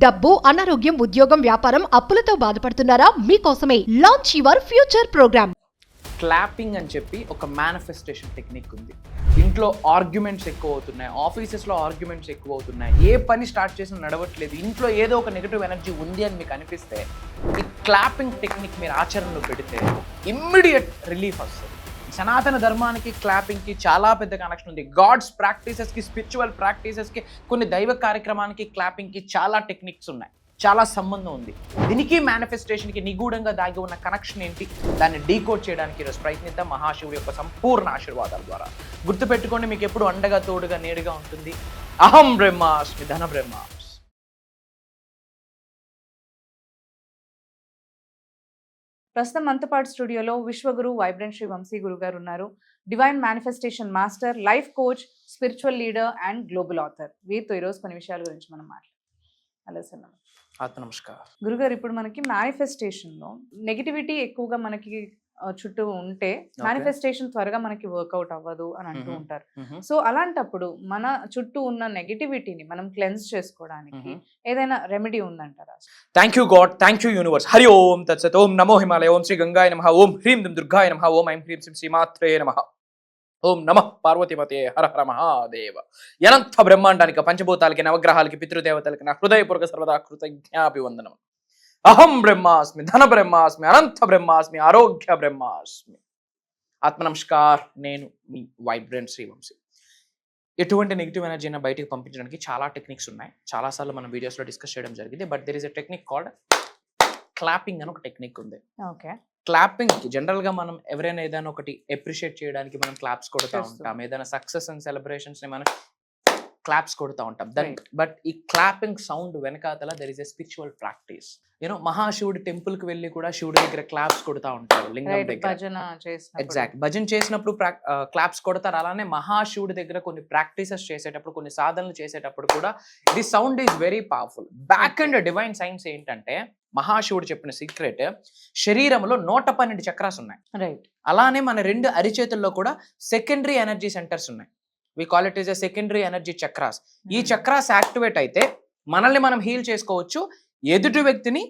డబ్బు, అనారోగ్యం, ఉద్యోగం, వ్యాపారం, అప్పులతో బాధపడుతున్నారా? మీకోసమే launch your future programme. Clapping అని చెప్పి ఒక మేనిఫెస్టేషన్ టెక్నిక్ ఉంది. ఇంట్లో ఆర్గ్యుమెంట్స్ ఎక్కువ అవుతున్నాయి, ఆఫీసెస్లో ఆర్గ్యుమెంట్స్ ఎక్కువ అవుతున్నాయి, ఏ పని స్టార్ట్ చేసినా నడవట్లేదు, ఇంట్లో ఏదో ఒక నెగిటివ్ ఎనర్జీ ఉంది అని మీకు అనిపిస్తే ఈ క్లాపింగ్ టెక్నిక్ మీరు ఆచరణలో పెడితే ఇమ్మీడియట్ రిలీఫ్ వస్తుంది. సనాతన ధర్మానికి క్లాపింగ్కి చాలా పెద్ద కనెక్షన్ ఉంది. గాడ్స్ ప్రాక్టీసెస్కి, స్పిరిచువల్ ప్రాక్టీసెస్కి, కొన్ని దైవ కార్యక్రమానికి క్లాపింగ్కి చాలా టెక్నిక్స్ ఉన్నాయి, చాలా సంబంధం ఉంది. దీనికి మేనిఫెస్టేషన్కి నిగూఢంగా దాగి ఉన్న కనెక్షన్ ఏంటి, దాన్ని డీకోడ్ చేయడానికి ఈరోజు ప్రయత్నిద్దాం మహాశివుడి యొక్క సంపూర్ణ ఆశీర్వాదాల ద్వారా. గుర్తుపెట్టుకోండి, మీకు ఎప్పుడు అండగా తోడుగా నేడుగా ఉంటుంది. అహం బ్రహ్మాస్మి ధన బ్రహ్మాస్మి. ప్రస్తుతం మంతపాటి స్టూడియోలో విశ్వగురు వైబ్రెంట్ శ్రీ వంశీ గురు గారు ఉన్నారు. Divine manifestation master, life coach, spiritual leader and global author. వీరితో ఈరోజు కొన్ని విషయాల గురించి మనం మాట్లాడాలి. హలో సార్, నమస్కారం. గురుగారు, ఇప్పుడు మనకి మేనిఫెస్టేషన్లో నెగిటివిటీ ఎక్కువగా మనకి చుట్టూ ఉంటే మేనిఫెస్టేషన్ త్వరగా మనకి వర్కౌట్ అవ్వదు అని అంటూ ఉంటారు. సో అలాంటప్పుడు మన చుట్టూ ఉన్న నెగిటివిటీని మనం క్లెన్స్ చేసుకోవడానికి ఏదైనా రెమెడీ ఉందంటారా? Thank you God, thank you universe. Hari ఓం తత్సత్. ఓం నమో హిమాలయ, ఓం శ్రీ గంగాయ నమః, ఓం హ్రీం దుర్గాయ నమః, ఓం ఐం హ్రీం శ్రీమాత్రే నమః, ఓం నమః పార్వతీమతే, హర హర మహాదేవ. అనంత బ్రహ్మాండానికి, పంచభూతాలకి, నవగ్రహాలకి, పితృదేవతలకి నా హృదయపూర్వక సర్వదా కృతజ్ఞాభివందనం. అహం బ్రహ్మాస్మి ధన బ్రహ్మాస్మి అనంత బ్రహ్మాస్మి ఆరోగ్య బ్రహ్మాస్మి. ఆత్మ నమస్కార్. నేను మీ వైబ్రెంట్ శ్రీ వంశీ. ఎటువంటి నెగిటివ్ ఎనర్జీని బయటికి పంపించడానికి చాలా టెక్నిక్స్ ఉన్నాయి, చాలాసార్లు మనం వీడియోస్లో డిస్కస్ చేయడం జరిగింది. But there is a technique called clapping అని ఒక టెక్నిక్ ఉంది. ఓకే. క్లాపింగ్ జనరల్గా మనం ఎవరైనా ఏదైనా ఒకటి అప్రిషియేట్ చేయడానికి మనం క్లాప్స్ కొడుతూ ఉంటాం, ఏదైనా సక్సెస్ అండ్ సెలబ్రేషన్స్ ని మనం క్లాప్స్ కొడుతూ ఉంటాం. బట్ ఈ క్లాపింగ్ సౌండ్ వెనకాతల there is a spiritual practice. You know, మహాశివుడి టెంపుల్ కి వెళ్ళి కూడా శివుడి దగ్గర క్లాప్స్ కొడుతూ ఉంటారు, లింగం దగ్గర. ఎగ్జాక్ట్, భజన చేసినప్పుడు క్లాప్స్ కొడతారు. అలానే మహాశివుడి దగ్గర కొన్ని ప్రాక్టీసెస్ చేసేటప్పుడు, కొన్ని సాధనలు చేసేటప్పుడు కూడా the sound is very powerful. Back and divine science ఏంటంటే, మహాశివుడు చెప్పిన సీక్రెట్, శరీరంలో 112 చక్రాస్ ఉన్నాయి. రైట్. అలానే మన 2 అరిచేతుల్లో కూడా సెకండరీ ఎనర్జీ సెంటర్స్ ఉన్నాయి. We call it is a secondary energy chakras. ఈ చక్రాస్ యాక్టివేట్ అయితే మనల్ని మనం హీల్ చేసుకోవచ్చు, ఎదుటి వ్యక్తిని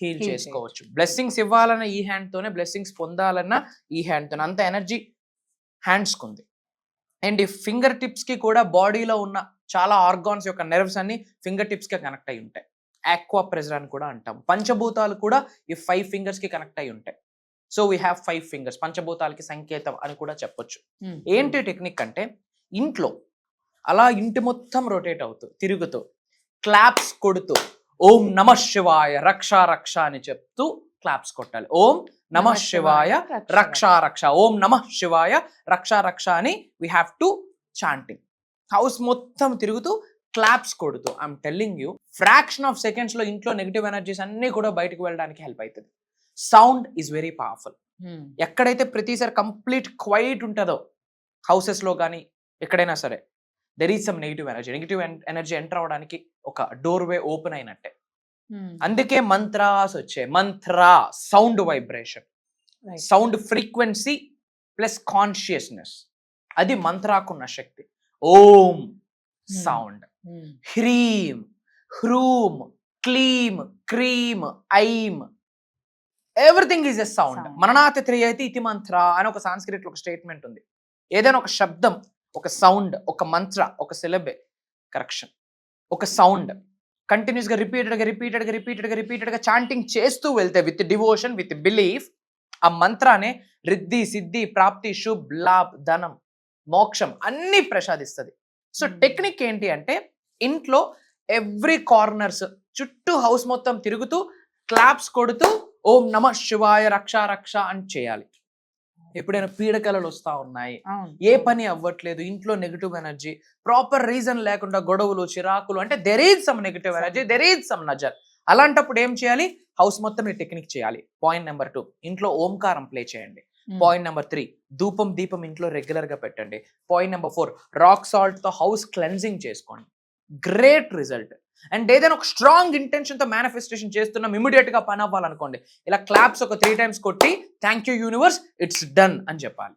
హీల్ చేసుకోవచ్చు. బ్లెస్సింగ్స్ ఇవ్వాలన్న ఈ హ్యాండ్ తోనే, బ్లెస్సింగ్స్ పొందాలన్న ఈ హ్యాండ్ తోనే. అంత ఎనర్జీ హ్యాండ్స్ కుంది. అండ్ ఈ ఫింగర్ టిప్స్ కి కూడా బాడీలో ఉన్న చాలా ఆర్గాన్స్ యొక్క నెర్వ్స్ అన్ని ఫింగర్ టిప్స్ కి కనెక్ట్ అయి ఉంటాయి. ఆక్వా ప్రెజర్ అని కూడా అంటాం. పంచభూతాలు కూడా ఈ 5 ఫింగర్స్ కి కనెక్ట్ అయి ఉంటాయి. So we have 5 fingers. పంచభూతాలకి సంకేతం అని కూడా చెప్పొచ్చు. ఏంటి టెక్నిక్ అంటే, ఇంట్లో అలా ఇంటి మొత్తం రొటేట్ అవుతూ, తిరుగుతూ, క్లాప్స్ కొడుతూ, ఓం నమః శివాయ రక్ష రక్ష అని చెప్తూ క్లాప్స్ కొట్టాలి. ఓం నమః శివాయ రక్ష రక్ష, ఓం నమః శివాయ రక్ష రక్ష అని we have to chanting. House మొత్తం తిరుగుతూ క్లాప్స్ కొడుతూ, I'm telling you, fraction of seconds లో ఇంట్లో నెగిటివ్ ఎనర్జీస్ అన్ని కూడా బయటకు వెళ్ళడానికి హెల్ప్ అవుతుంది. Sound is very powerful. ఎక్కడైతే ప్రతిసారి కంప్లీట్ క్వైట్ ఉంటుందో, హౌసెస్ లో కానీ ఎక్కడైనా సరే, there is some negative energy. Negative energy enter అవడానికి ఒక డోర్వే ఓపెన్ అయినట్టే. అందుకే మంత్రాస్ వచ్చాయి. Mantra sound vibration, sound frequency plus consciousness, అది మంత్రాకున్న శక్తి. ఓం సౌండ్, హ్రీం హ్రూం క్లీం క్రీం ఐం, ఎవ్రీథింగ్ ఈజ్ ఎ సౌండ్. మననాతి త్రియతి ఇతి మంత్ర అని ఒక సాంస్క్రిట్ ఒక స్టేట్మెంట్ ఉంది. ఏదైనా ఒక శబ్దం, ఒక సౌండ్, ఒక మంత్ర, ఒక సిలబే, కరెక్షన్, ఒక సౌండ్ కంటిన్యూస్ గా రిపీటెడ్ గా చాంటింగ్ చేస్తూ వెళ్తే విత్ డివోషన్, విత్ బిలీఫ్, ఆ మంత్రానే రిద్ధి సిద్ధి ప్రాప్తి శుభ్ లాభ్ ధనం మోక్షం అన్ని ప్రసాదిస్తుంది. సో టెక్నిక్ ఏంటి అంటే, ఇంట్లో ఎవ్రీ కార్నర్స్ చుట్టూ హౌస్ మొత్తం తిరుగుతూ క్లాప్స్ కొడుతూ ఓం నమః శివాయ రక్ష రక్ష అని చేయాలి. ఎప్పుడైనా పీడకలలు వస్తా ఉన్నాయి, ఏ పని అవ్వట్లేదు, ఇంట్లో నెగిటివ్ ఎనర్జీ, ప్రాపర్ రీజన్ లేకుండా గొడవలు చిరాకులు, అంటే there is some negative energy, there is some నజర్. అలాంటప్పుడు ఏం చేయాలి? హౌస్ మొత్తం ఈ టెక్నిక్ చేయాలి. పాయింట్ నెంబర్ 2, ఇంట్లో ఓంకారం ప్లే చేయండి. పాయింట్ నెంబర్ 3, ధూపం దీపం ఇంట్లో రెగ్యులర్ గా పెట్టండి. పాయింట్ నెంబర్ 4, రాక్ సాల్ట్ తో హౌస్ క్లెన్జింగ్ చేసుకోండి. Great result. అండ్ ఏదైనా ఒక స్ట్రాంగ్ ఇంటెన్షన్ తో మేనిఫెస్టేషన్ చేస్తున్నాం, ఇమీడియట్ గా పని అవ్వాలనుకోండి, ఇలా క్లాప్స్ ఒక 3 times కొట్టి thank you universe it's done అని చెప్పాలి.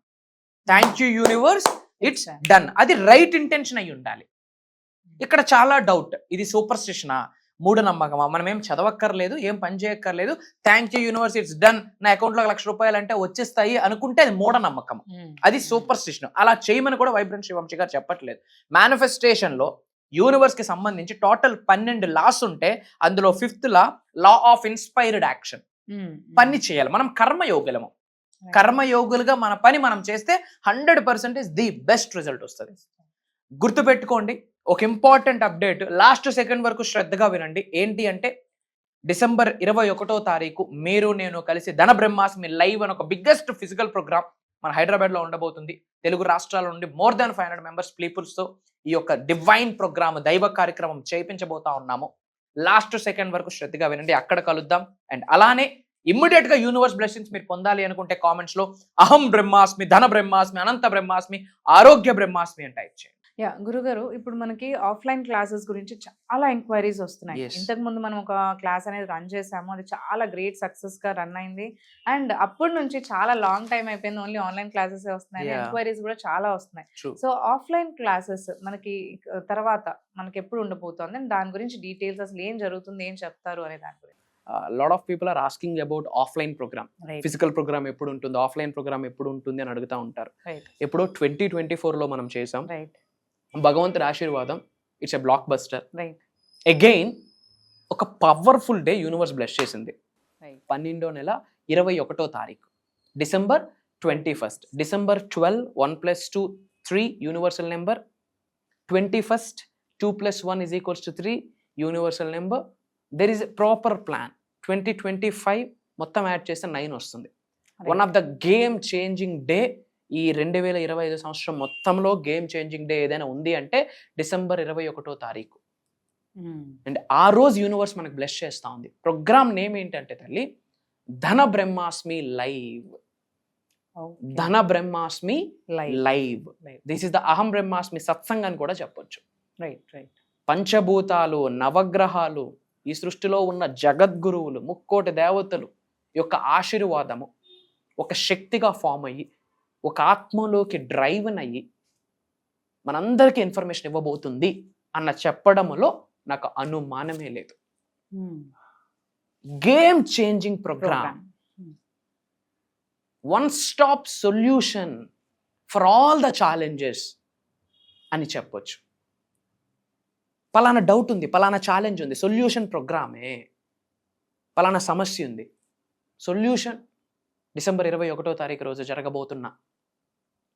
Thank you universe it's done. అది రైట్ ఇంటెన్షన్ అయి ఉండాలి. ఇక్కడ చాలా డౌట్, ఇది సూపర్ స్టిషనా, మూఢనమ్మకమా? మనం ఏం చదవక్కర్లేదు, ఏం పని చేయక్కర్లేదు, thank you universe, it's done, నా అకౌంట్లో ₹1,00,000 అంటే వచ్చేస్తాయి అనుకుంటే అది మూఢనమ్మకం. అది సూపర్ స్టిషన్. అలా చేయమని కూడా వైబ్రెంట్ శ్రీవంశీ గారు చెప్పట్లేదు. మేనిఫెస్టేషన్ లో యూనివర్స్ కి సంబంధించి టోటల్ 12 లాస్ ఉంటే అందులో 5th law of inspired action. పని చేయాలి. మనం కర్మయోగులము. కర్మయోగులుగా మన పని మనం చేస్తే 100% ది బెస్ట్ రిజల్ట్ వస్తుంది. గుర్తుపెట్టుకోండి, ఒక ఇంపార్టెంట్ అప్డేట్, లాస్ట్ సెకండ్ వరకు శ్రద్ధగా వినండి. ఏంటి అంటే డిసెంబర్ 21వ తారీఖు మీరు నేను కలిసి ధన బ్రహ్మాస్మి లైవ్ అని ఒక బిగ్గెస్ట్ ఫిజికల్ ప్రోగ్రామ్ మన హైదరాబాద్ లో ఉండబోతుంది. తెలుగు రాష్ట్రాల నుండి more than 500 మెంబర్స్ పీపుల్స్ తో ఈ యొక్క డివైన్ ప్రోగ్రామ్, దైవ కార్యక్రమం చేయించబోతా ఉన్నాము. లాస్ట్ సెకండ్ వరకు శ్రద్ధగా వినండి, అక్కడ కలుద్దాం. అండ్ అలానే ఇమ్మీడియట్ గా యూనివర్స్ బ్లెస్సింగ్స్ మీరు పొందాలి అనుకుంటే కామెంట్స్ లో అహం బ్రహ్మాస్మి, ధన బ్రహ్మాస్మి, అనంత బ్రహ్మాస్మి, ఆరోగ్య బ్రహ్మాస్మి అని టైప్ చేయండి. యా గురుగారు, ఇప్పుడు మనకి ఆఫ్లైన్ క్లాసెస్ గురించి చాలా ఎంక్వైరీస్ వస్తున్నాయి. Yes. ఇంతకు ముందు మనం ఒక క్లాస్ అనేది రన్ చేసాము, అది చాలా గ్రేట్ సక్సెస్ గా రన్ అయింది. అండ్ అప్పటి నుంచి చాలా లాంగ్ టైం అయిపోయింది, ఓన్లీ ఆన్లైన్ క్లాసెస్ వస్తున్నాయి, Yeah. ఎంక్వైరీస్ కూడా చాలా వస్తున్నాయి. True. సో ఆఫ్లైన్ క్లాసెస్ మనకి తర్వాత మనకి ఎప్పుడు ఉండబోతోంది, అండ్ దాని గురించి డీటెయిల్స్, అసలు ఏం జరుగుతుంది, ఏం చెప్తారు అనే దాని గురించి. Lot of people are asking about offline programme. Physical programme ఎప్పుడు ఉంటుంది, ఆఫ్లైన్ ప్రోగ్రామ్ ఎప్పుడు ఉంటుంది అని అడుగుతా ఉంటారు. ఎప్పుడో 2024 లో మనం చేసాం. భగవంతుడి ఆశీర్వాదం, it's a block buster. Again ఒక పవర్ఫుల్ డే యూనివర్స్ బ్లెస్ చేసింది. 12వ నెల 21వ తారీఖు December 21st. December 12, 1 + 2 3 universal number. 21st 2 + 1 = 3 universal number. There is a proper plan. 2025 మొత్తం యాడ్ చేస్తే 9 వస్తుంది. One of the game changing day ఈ 2025 సంవత్సరం మొత్తంలో గేమ్ చేంజింగ్ డే ఏదైనా ఉంది అంటే డిసెంబర్ 21వ తారీఖు. అండ్ ఆ రోజు యూనివర్స్ మనకు బ్లెస్ చేస్తా ఉంది. ప్రోగ్రామ్ నేమ్ ఏంటంటే తల్లి, ధన బ్రహ్మాస్మి లైవ్. ధన బ్రహ్మాస్మి లైవ్. దిస్ ఇస్ ద అహం బ్రహ్మాస్మి సత్సంగ్ అని కూడా చెప్పొచ్చు. పంచభూతాలు, నవగ్రహాలు, ఈ సృష్టిలో ఉన్న జగద్గురువులు, ముక్కోటి దేవతలు యొక్క ఆశీర్వాదము ఒక శక్తిగా ఫామ్ అయ్యి, ఒక ఆత్మలోకి డ్రైవ్ అయ్యి మనందరికీ ఇన్ఫర్మేషన్ ఇవ్వబోతుంది అన్న చెప్పడంలో నాకు అనుమానమే లేదు. Game changing programme, one stop solution for all the challenges అని చెప్పొచ్చు. పలానా డౌట్ ఉంది, పలానా ఛాలెంజ్ ఉంది, సొల్యూషన్ ప్రోగ్రామే. పలానా సమస్య ఉంది, సొల్యూషన్ డిసెంబర్ 21వ తారీఖు రోజు జరగబోతున్న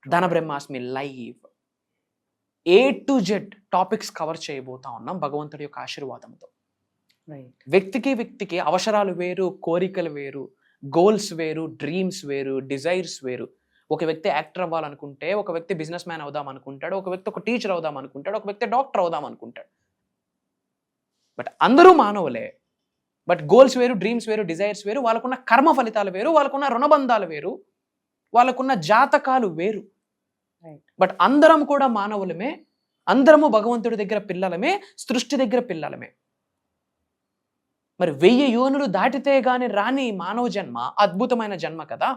ధన బ్రహ్మాస్మి live. A to Z topics cover చేయబోతా ఉన్నాం భగవంతుడి యొక్క ఆశీర్వాదంతో. వ్యక్తికి అవసరాలు వేరు, కోరికలు వేరు, గోల్స్ వేరు, డ్రీమ్స్ వేరు, డిజైర్స్ వేరు. ఒక వ్యక్తి యాక్టర్ అవ్వాలనుకుంటే, ఒక వ్యక్తి బిజినెస్ మ్యాన్ అవుదాం అనుకుంటాడు, ఒక వ్యక్తి ఒక టీచర్ అవుదాం అనుకుంటాడు, ఒక వ్యక్తి డాక్టర్ అవుదాం అనుకుంటాడు. బట్ అందరూ మానవులే. బట్ గోల్స్ వేరు, డ్రీమ్స్ వేరు, డిజైర్స్ వేరు, వాళ్ళకున్న కర్మ ఫలితాలు వేరు, వాళ్ళకున్న రుణబంధాలు వేరు, వాళ్ళకున్న జాతకాలు వేరు. బట్ అందరం కూడా మానవులమే, అందరము భగవంతుడి దగ్గర పిల్లలమే, సృష్టి దగ్గర పిల్లలమే. మరి 1000 యోనులు దాటితే గాని రాని మానవ జన్మ అద్భుతమైన జన్మ కదా.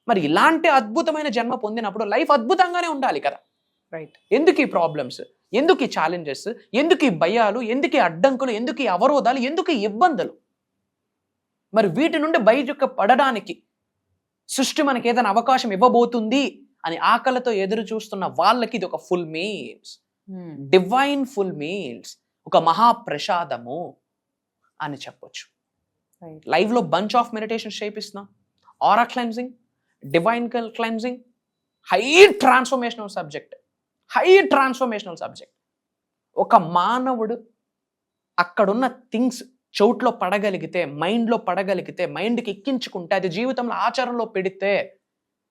మరి ఇలాంటి అద్భుతమైన జన్మ పొందినప్పుడు లైఫ్ అద్భుతంగానే ఉండాలి కదా. ఎందుకు ఈ ప్రాబ్లమ్స్, ఎందుకు ఈ ఛాలెంజెస్, ఎందుకు ఈ భయాలు, ఎందుకు ఈ అడ్డంకులు, ఎందుకు ఈ అవరోధాలు, ఎందుకు ఈ ఇబ్బందులు? మరి వీటి నుండి బయటకు పడడానికి సృష్టి మనకి ఏదైనా అవకాశం ఇవ్వబోతుంది అని ఆకలితో ఎదురు చూస్తున్న వాళ్ళకి ఇది ఒక full meals, divine full meals, ఒక మహాప్రసాదము అని చెప్పొచ్చు. లైవ్ లో బంచ్ ఆఫ్ మెడిటేషన్ చేపిస్తున్నాం, aura cleansing, divine cleansing, high transformational subject. ఒక మానవుడు అక్కడున్న థింగ్స్ చౌట్లో పడగలిగితే, మైండ్లో పడగలిగితే, మైండ్కి ఎక్కించుకుంటే, అది జీవితంలో ఆచరణలో పెడితే,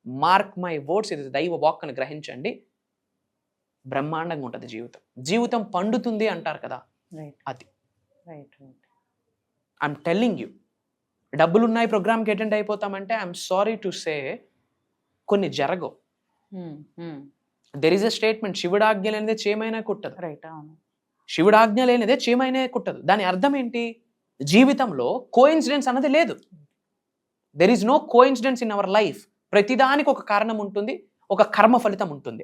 మార్క్ మై వర్డ్స్, ఇది దైవ వాక్ అని గ్రహించండి, బ్రహ్మాండంగా ఉంటుంది జీవితం. జీవితం పండుతుంది అంటారు కదా, అది. I'm telling you. డబ్బులు ఉన్నాయి, ప్రోగ్రామ్కి అటెండ్ అయిపోతామంటే ఐఎమ్ సారీ టు సే కొన్ని జరగవు. దెర్ ఈస్ ఎ స్టేట్మెంట్, శివుడాజ్ఞ లేనిదే చేమైనా కుట్టదు. శివుడాజ్ఞ లేనిదే చేమైనా కుట్టదు. దాని అర్థం ఏంటి? జీవితంలో కోఇన్సిడెన్స్ అన్నది లేదు. There is no coincidence in our life. ప్రతిదానికి ఒక కారణం ఉంటుంది, ఒక కర్మ ఫలితం ఉంటుంది,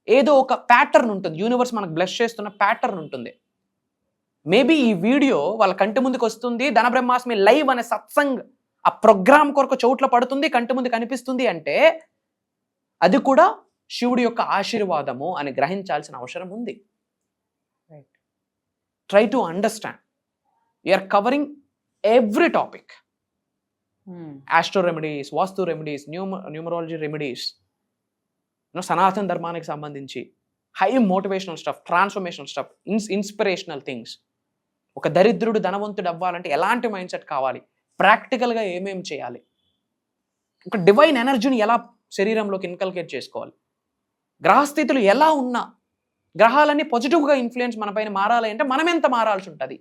ఏదో ఒక ప్యాటర్న్ ఉంటుంది. యూనివర్స్ మనకు బ్లెస్ చేస్తున్న ప్యాటర్న్ ఉంటుంది. మేబీ ఈ వీడియో వాళ్ళ కంటి ముందుకు వస్తుంది, ధన బ్రహ్మాస్మి లైవ్ అనే సత్సంగ్ ఆ ప్రోగ్రామ్ కొరకు చోట్ల పడుతుంది, కంటి ముందు కనిపిస్తుంది అంటే అది కూడా శివుడి యొక్క ఆశీర్వాదము అని గ్రహించాల్సిన అవసరం ఉంది. Try to understand. You're covering every topic, astro remedies, vastu remedies, numerology remedies, సనాతన ధర్మానికి సంబంధించి high motivational stuff, transformational stuff, inspirational things. ఒక దరిద్రుడు ధనవంతుడు అవ్వాలంటే ఎలాంటి మైండ్ సెట్ కావాలి, ప్రాక్టికల్గా ఏమేమి చేయాలి, ఒక డివైన్ ఎనర్జీని ఎలా శరీరంలోకి ఇన్కల్కేట్ చేసుకోవాలి, గ్రహస్థితులు ఎలా ఉన్నా గ్రహాలన్నీ పాజిటివ్గా ఇన్ఫ్లుయెన్స్ మన పైన మారాలి అంటే మనం ఎంత మారాల్సి ఉంటుంది,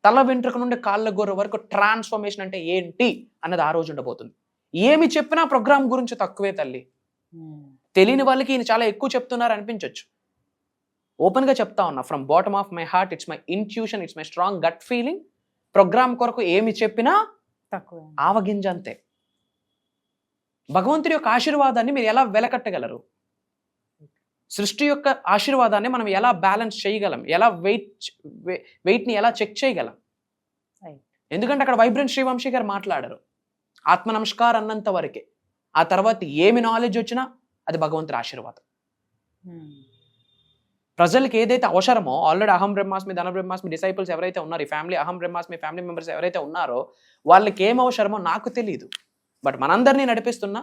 తల వెంట్రుక నుండి కాళ్ళ గొర్రె వరకు ట్రాన్స్ఫర్మేషన్ అంటే ఏంటి అన్నది ఆ రోజు ఉండబోతుంది. ఏమి చెప్పినా ప్రోగ్రామ్ గురించి తక్కువే తల్లి. తెలియని వాళ్ళకి ఈయన చాలా ఎక్కువ చెప్తున్నారు అనిపించవచ్చు. ఓపెన్గా చెప్తా ఉన్నా, from bottom of my heart, it's my intuition, it's my strong gut feeling. Programme కొరకు ఏమి చెప్పినా తక్కువ, ఆవగింజ అంతే. భగవంతుడి యొక్క ఆశీర్వాదాన్ని మీరు ఎలా వెలకట్టగలరు? సృష్టి యొక్క ఆశీర్వాదాన్ని మనం ఎలా బ్యాలెన్స్ చేయగలం, ఎలా వెయిట్ని ఎలా చెక్ చేయగలం? ఎందుకంటే అక్కడ వైబ్రెంట్ శ్రీవంశీ గారు మాట్లాడారు, ఆత్మ నమస్కార్ అన్నంత వరకే, ఆ తర్వాత ఏమి నాలెడ్జ్ వచ్చినా అది భగవంతుడి ఆశీర్వాదం. ప్రజలకి ఏదైతే అవసరమో, ఆల్రెడీ అహం బ్రహ్మాస్మి, ధన బ్రహ్మాస్మి డిసైపుల్స్ ఎవరైతే ఉన్నారో, ఈ ఫ్యామిలీ అహం బ్రహ్మాస్మి ఫ్యామిలీ మెంబర్స్ ఎవరైతే ఉన్నారో వాళ్ళకి ఏం అవసరమో నాకు తెలియదు, బట్ మనందరినీ నడిపిస్తున్న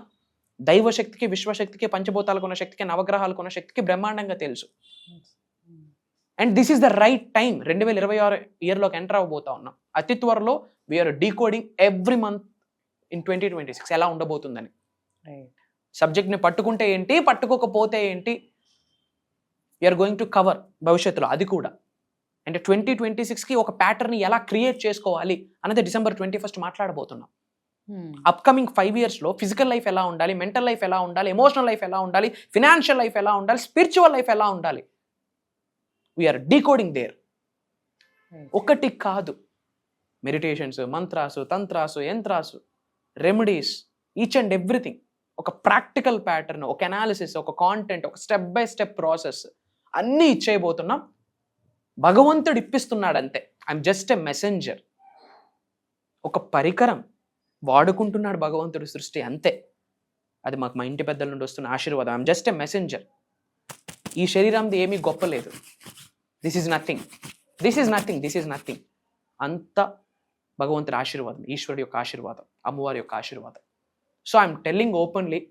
దైవశక్తికి, విశ్వశక్తికి, పంచభూతాలకు ఉన్న శక్తికి, నవగ్రహాలకు ఉన్న శక్తికి బ్రహ్మాండంగా తెలుసు. And this is the right time. 2026 ఇయర్లోకి ఎంటర్ అవ్వబోతా ఉన్నాం. అతి త్వరలో we are decoding every month in 2026 ఎలా ఉండబోతుందని. సబ్జెక్ట్ని పట్టుకుంటే ఏంటి, పట్టుకోకపోతే ఏంటి, వీఆర్ గోయింగ్ టు కవర్ భవిష్యత్తులో అది కూడా. అంటే 2026కి ఒక ప్యాటర్న్ ఎలా క్రియేట్ చేసుకోవాలి అన్నది December 21 మాట్లాడబోతున్నాం. అప్కమింగ్ 5 yearsలో ఫిజికల్ లైఫ్ ఎలా ఉండాలి, మెంటల్ లైఫ్ ఎలా ఉండాలి, ఎమోషనల్ లైఫ్ ఎలా ఉండాలి, ఫినాన్షియల్ లైఫ్ ఎలా ఉండాలి, స్పిరిచువల్ లైఫ్ ఎలా ఉండాలి, వీఆర్ డీకోడింగ్ దేర్. ఒకటి కాదు, మెడిటేషన్స్, మంత్రాసు, తంత్రాసు, యంత్రాసు, రెమెడీస్, ఈచ్ అండ్ ఎవ్రీథింగ్, ఒక ప్రాక్టికల్ ప్యాటర్న్, ఒక అనాలిసిస్, ఒక కాంటెంట్, ఒక స్టెప్ బై స్టెప్ ప్రాసెస్ అన్నీ ఇచ్చేయబోతున్నాం. భగవంతుడు ఇప్పిస్తున్నాడు అంతే. ఐఎమ్ జస్ట్ ఎ మెసెంజర్, ఒక పరికరం వాడుకుంటున్నాడు భగవంతుడు సృష్టి అంతే. అది మాకు మా ఇంటి పెద్దల నుండి వస్తున్న ఆశీర్వాదం. I'm just a messenger. ఈ శరీరంది ఏమీ గొప్ప లేదు. This is nothing, this is nothing, this is nothing. అంత భగవంతుడి ఆశీర్వాదం, ఈశ్వరుడి యొక్క ఆశీర్వాదం, అమ్మవారి యొక్క ఆశీర్వాదం. సో ఐఎమ్ టెల్లింగ్ ఓపెన్లీ,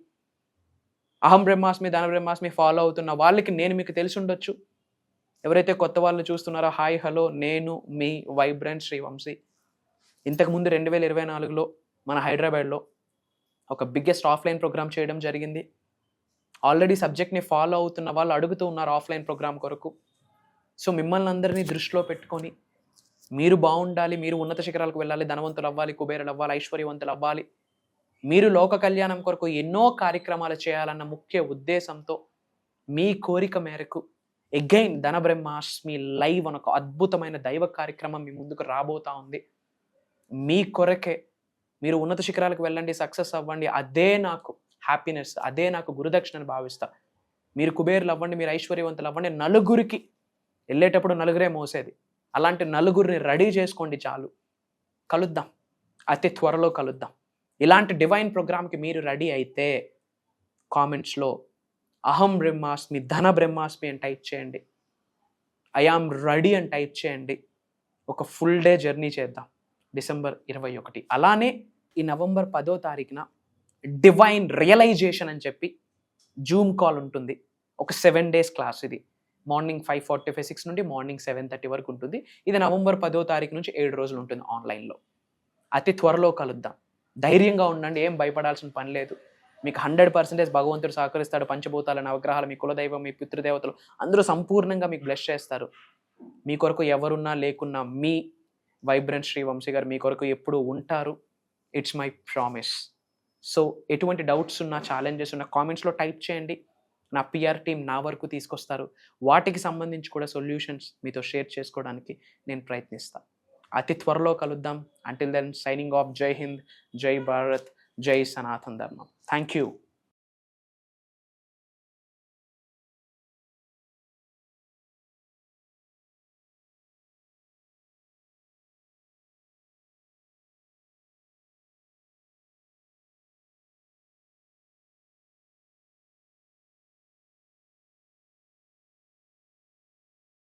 అహం బ్రహ్మాస్మి, ధన బ్రహ్మాస్మి ఫాలో అవుతున్న వాళ్ళకి నేను మీకు తెలిసి ఉండొచ్చు. ఎవరైతే కొత్త వాళ్ళు చూస్తున్నారో, హాయ్ హలో, నేను మీ వైబ్రెంట్ శ్రీవంశీ. ఇంతకుముందు 2024లో మన హైదరాబాద్లో ఒక బిగ్గెస్ట్ ఆఫ్లైన్ ప్రోగ్రామ్ చేయడం జరిగింది. ఆల్రెడీ సబ్జెక్ట్ని ఫాలో అవుతున్న వాళ్ళు అడుగుతూ ఉన్నారు ఆఫ్లైన్ ప్రోగ్రామ్ కొరకు. సో మిమ్మల్ని అందరినీ దృష్టిలో పెట్టుకొని, మీరు బాగుండాలి, మీరు ఉన్నత శిఖరాలకు వెళ్ళాలి, ధనవంతులు అవ్వాలి, కుబేరులు అవ్వాలి, ఐశ్వర్యవంతులు అవ్వాలి, మీరు లోక కళ్యాణం కొరకు ఎన్నో కార్యక్రమాలు చేయాలన్న ముఖ్య ఉద్దేశంతో మీ కోరిక మేరకు అగైన్ ధన బ్రహ్మాస్మి లైవ్ అని ఒక అద్భుతమైన దైవ కార్యక్రమం మీ ముందుకు రాబోతా ఉంది. మీ కొరకే మీరు ఉన్నత శిఖరాలకు వెళ్ళండి, సక్సెస్ అవ్వండి, అదే నాకు హ్యాపీనెస్, అదే నాకు గురుదక్షిణని భావిస్తా. మీరు కుబేరులు అవ్వండి, మీరు ఐశ్వర్యవంతులు అవ్వండి. నలుగురికి వెళ్ళేటప్పుడు నలుగురే మోసేది, అలాంటి నలుగురిని రెడీ చేసుకోండి చాలు. కలుద్దాం, అతి త్వరలో కలుద్దాం. ఇలాంటి డివైన్ ప్రోగ్రామ్కి మీరు రెడీ అయితే కామెంట్స్లో అహం బ్రహ్మాస్మి, ధన బ్రహ్మాస్మి అని టైప్ చేయండి, ఐ ఆమ్ రెడీ అని టైప్ చేయండి. ఒక ఫుల్ డే జర్నీ చేద్దాం December 21. అలానే ఈ November 10వ తారీఖున డివైన్ రియలైజేషన్ అని చెప్పి జూమ్ కాల్ ఉంటుంది. ఒక 7 days క్లాస్. ఇది మార్నింగ్ 5:45, 6 నుండి మార్నింగ్ 7:30 వరకు ఉంటుంది. ఇది November 10వ తారీఖు నుంచి 7 రోజులు ఉంటుంది ఆన్లైన్లో. అతి త్వరలో కలుద్దాం. ధైర్యంగా ఉండండి, ఏం భయపడాల్సిన పని లేదు. మీకు 100% భగవంతుడు సహకరిస్తాడు. పంచభూతాల, నవగ్రహాలు, మీ కులదైవం, మీ పితృదేవతలు అందరూ సంపూర్ణంగా మీకు బ్లెస్ చేస్తారు. మీ కొరకు ఎవరున్నా లేకున్నా మీ వైబ్రెంట్ శ్రీవంశీ గారు మీ కొరకు ఎప్పుడు ఉంటారు. It's my promise. సో ఎటువంటి డౌట్స్ ఉన్నా, ఛాలెంజెస్ ఉన్నా కామెంట్స్లో టైప్ చేయండి. నా పిఆర్ టీం నా వరకు తీసుకొస్తారు. వాటికి సంబంధించి కూడా సొల్యూషన్స్ మీతో షేర్ చేసుకోవడానికి నేను ప్రయత్నిస్తాను. అతి త్వరలో కలుద్దాం. Until then signing off. Jai Hind, Jai Bharat, Jai Sanatan ధర్మం. Thank you.